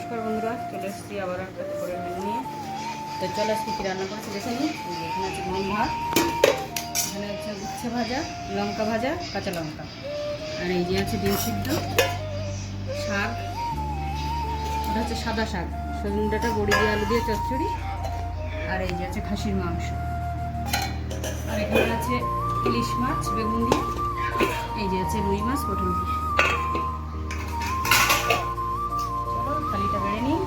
নমস্কার বন্ধুরা, চলে এসেছি আবার একটা দুপুরের মেনু নিয়ে। তো চলে আজকে কী রান্না করেছি দেখে নিই। এখানে আছে গরম ভাত, এখানে হচ্ছে উচ্ছে ভাজা, লঙ্কা ভাজা, কাঁচা লঙ্কা, আর এই যে আছে ডিম সিদ্ধ, শাক, ওটা হচ্ছে সাদা শাক, সজনে ডাঁটা, বড়ি দিয়ে আলু দিয়ে চচ্চড়ি, আর এই যে আছে খাসির মাংস, আর এখানে আছে ইলিশ মাছ বেগুন দিয়ে, এই যে আছে রুই মাছ পটল দিয়ে। চলো থালিটা বেড়ে নিই।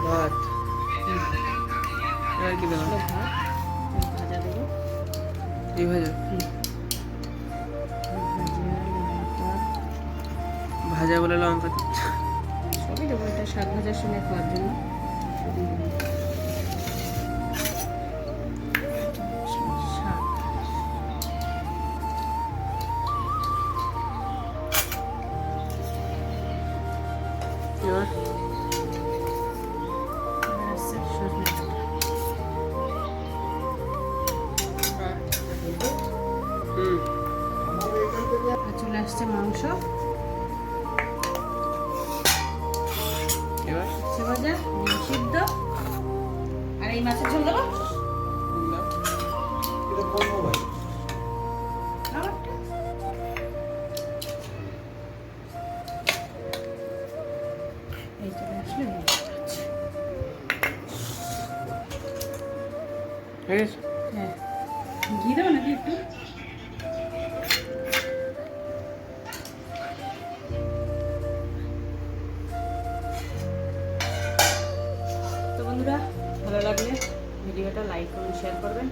ভাত আর কি দেবো? ভাজা দেবো, এই ভাজা ভাজা বলে লঙ্কা সবই দেবো, এটা শাক ভাজার সঙ্গে খাওয়ার জন্য। শাক, এবার আসছে সজনে ডাঁটা, আর চলে আসছে মাংস, এবার উচ্ছে ভাজা, ডিম সিদ্ধ, আর এই মাছের ঝোল দেবো। আমারটা। এই চলে আসলে হয়ে গেছে। হ্যাঁ, ঘি দেবো নাকি একটু? তো বন্ধুরা, ভালো লাগলে ভিডিওটা লাইক করুন, শেয়ার করবেন।